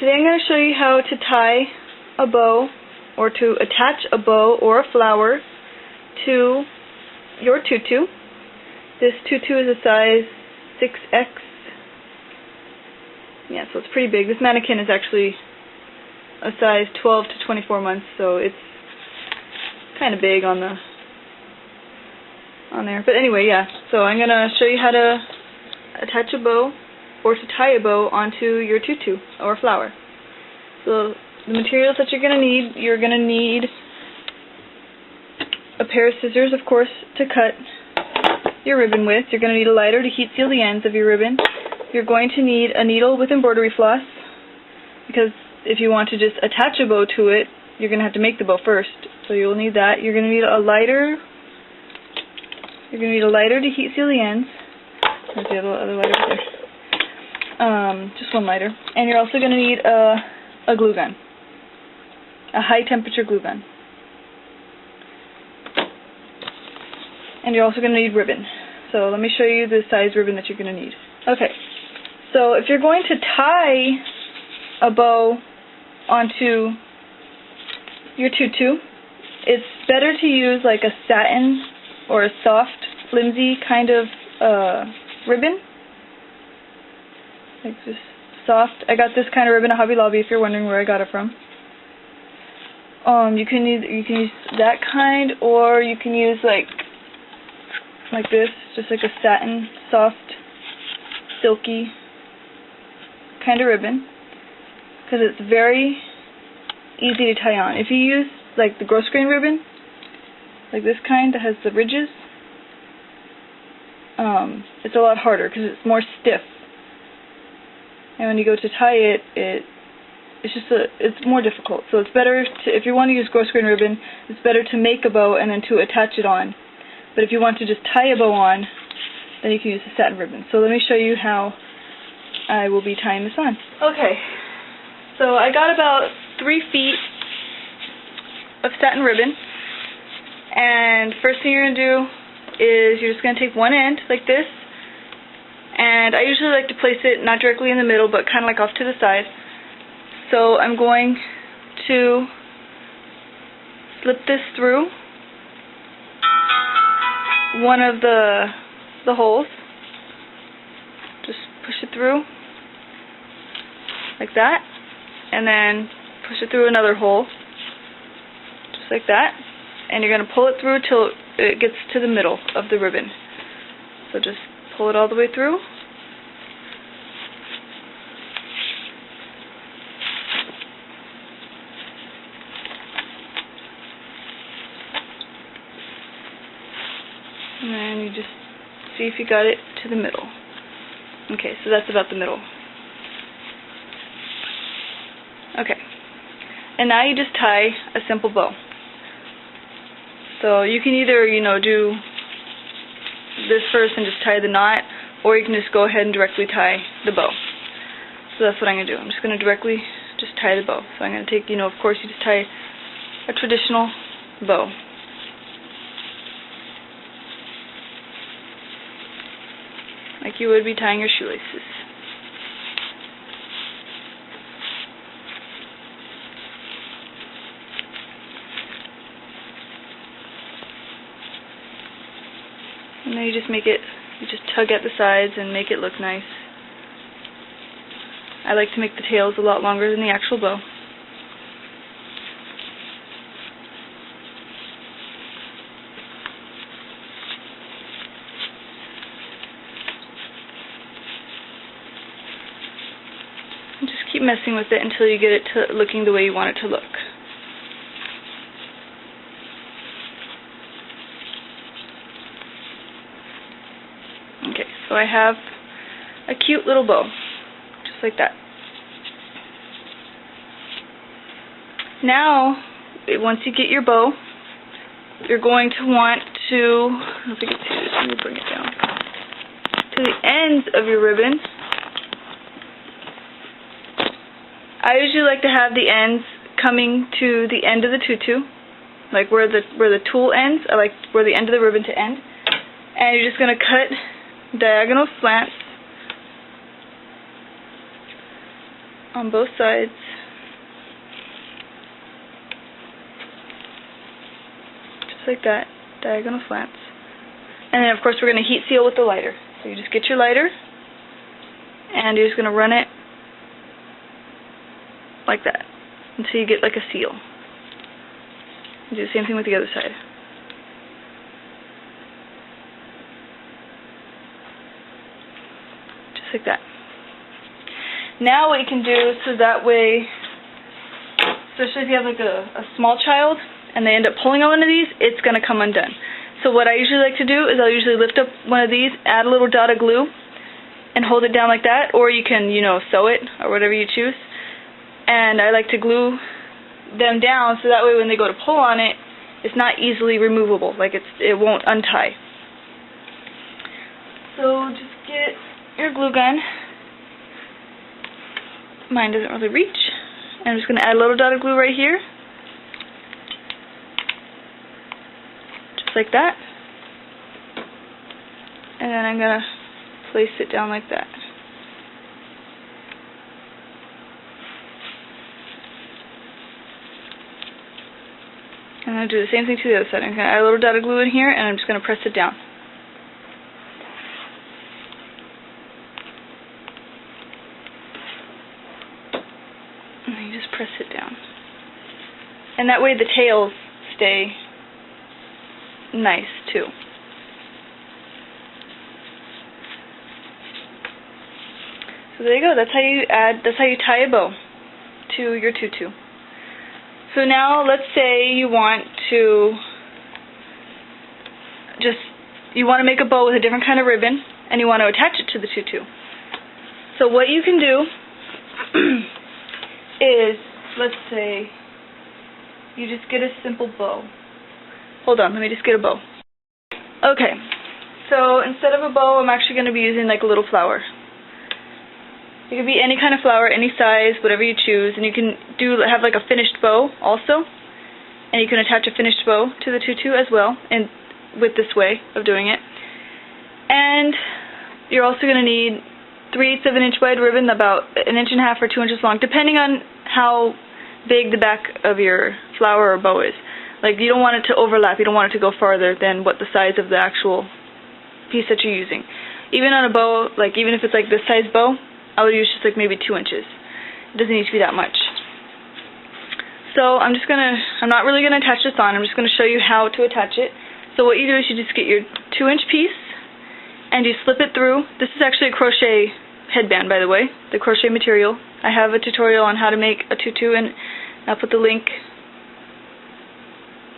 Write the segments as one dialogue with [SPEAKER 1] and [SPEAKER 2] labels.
[SPEAKER 1] today I'm going to show you how to tie a bow, or to attach a bow or a flower to your tutu. This tutu is a size 6X. Yeah, so it's pretty big. This mannequin is actually a size 12 to 24 months, so it's kind of big on there. But anyway, yeah, so I'm going to show you how to attach a bow or to tie a bow onto your tutu or flower. So the materials that you're going to need a pair of scissors, of course, to cut your ribbon with. You're going to need a lighter to heat seal the ends of your ribbon. You're going to need a needle with embroidery floss, because if you want to just attach a bow to it, you're going to have to make the bow first. So you'll need that. You're going to need a lighter. You're going to need a lighter to heat seal the ends. There's the other lighter right there. Just one lighter. And you're also going to need a glue gun. A high temperature glue gun. And you're also going to need ribbon. So let me show you the size ribbon that you're going to need. Okay. So if you're going to tie a bow onto your tutu, it's better to use like a satin or a soft, flimsy kind of ribbon. Like just soft. I got this kind of ribbon at Hobby Lobby if you're wondering where I got it from. You can use that kind, or you can use like this, just like a satin, soft, silky kind of ribbon, because it's very easy to tie on. If you use like the gross grain ribbon, like this kind that has the ridges, it's a lot harder because it's more stiff. And when you go to tie it, it's more difficult. So it's better to, if you want to use gross grain ribbon, it's better to make a bow and then to attach it on. But if you want to just tie a bow on, then you can use the satin ribbon. So let me show you how I will be tying this on. Okay, so I got about 3 feet of satin ribbon, and first thing you're going to do is you're just going to take one end like this, and I usually like to place it not directly in the middle, but kind of like off to the side. So I'm going to slip this through one of the holes. Just push it through like that, and then push it through another hole just like that, and you're going to pull it through till it gets to the middle of the ribbon. So just pull it all the way through. And then you just see if you got it to the middle. Okay, so that's about the middle. Okay. And now you just tie a simple bow. So you can either, do this first and just tie the knot, or you can just go ahead and directly tie the bow. So that's what I'm going to do. I'm just going to directly just tie the bow. So I'm going to take, of course you just tie a traditional bow. Like you would be tying your shoelaces. And then you just tug at the sides and make it look nice. I like to make the tails a lot longer than the actual bow. And just keep messing with it until you get it to looking the way you want it to look. Okay, so I have a cute little bow, just like that. Now, once you get your bow, you're going to want to, I don't know if you can see this, let me bring it down, to the ends of your ribbon. I usually like to have the ends coming to the end of the tutu, like where the tulle ends. I like where the end of the ribbon to end. And you're just going to cut diagonal slants on both sides. Just like that, diagonal slants. And then of course we're going to heat seal with the lighter. So you just get your lighter, and you're just going to run it like that until you get like a seal. You do the same thing with the other side. Just like that. Now what you can do, so that way, especially if you have like a small child and they end up pulling on one of these, it's going to come undone. So what I usually like to do is I'll usually lift up one of these, add a little dot of glue, and hold it down like that, or you can, sew it, or whatever you choose. And I like to glue them down so that way when they go to pull on it, it's not easily removable, like it won't untie. So just get your glue gun. Mine doesn't really reach. And I'm just going to add a little dot of glue right here. Like that, and then I'm going to place it down like that. And I'm going to do the same thing to the other side. I'm going to add a little dot of glue in here, and I'm just going to press it down. And you just press it down. And that way the tails stay nice too. So there you go. That's how you tie a bow to your tutu. So now let's say you want to make a bow with a different kind of ribbon and you want to attach it to the tutu. So what you can do is, let's say you just get a simple bow. Hold on, let me just get a bow. Okay, so instead of a bow, I'm actually going to be using like a little flower. It could be any kind of flower, any size, whatever you choose, and you can have like a finished bow also, and you can attach a finished bow to the tutu as well, and with this way of doing it. And you're also going to need 3/8 of an inch wide ribbon, about 1.5 inches or 2 inches long, depending on how big the back of your flower or bow is. Like, you don't want it to overlap, you don't want it to go farther than what the size of the actual piece that you're using. Even on a bow, like even if it's like this size bow, I would use just like maybe 2 inches. It doesn't need to be that much. So I'm not really gonna attach this on, I'm just gonna show you how to attach it. So what you do is you just get your 2-inch piece and you slip it through. This is actually a crochet headband, by the way, the crochet material. I have a tutorial on how to make a tutu, and I'll put the link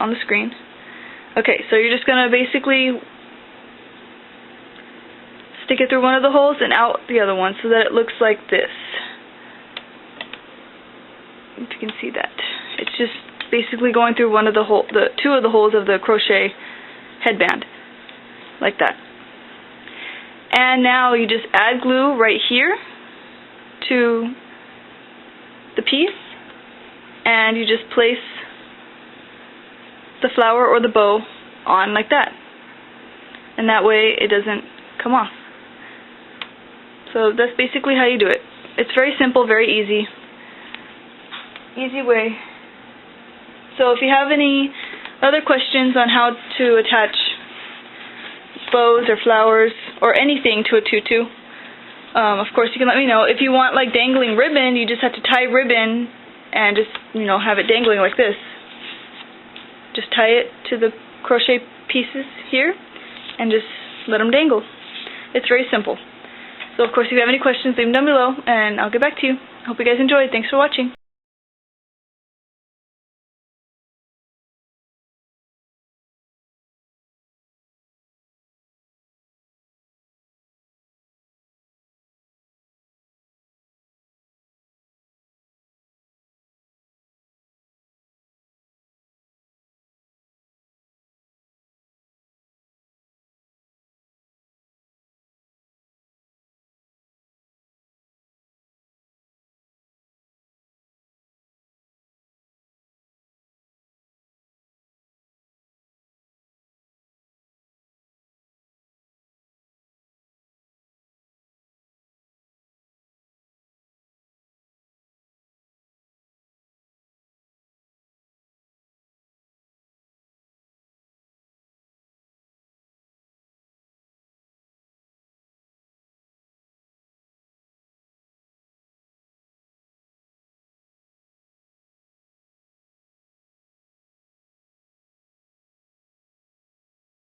[SPEAKER 1] on the screen. Okay, so you're just going to basically stick it through one of the holes and out the other one so that it looks like this. If you can see that. It's just basically going through one of the two of the holes of the crochet headband. Like that. And now you just add glue right here to the piece, and you just place the flower or the bow on like that, and that way it doesn't come off. So that's basically how you do it. It's very simple, very easy way. So if you have any other questions on how to attach bows or flowers or anything to a tutu, of course you can let me know. If you want like dangling ribbon, you just have to tie ribbon and just have it dangling like this. Just tie it to the crochet pieces here and just let them dangle. It's very simple. So of course if you have any questions, leave them down below and I'll get back to you. Hope you guys enjoyed. Thanks for watching.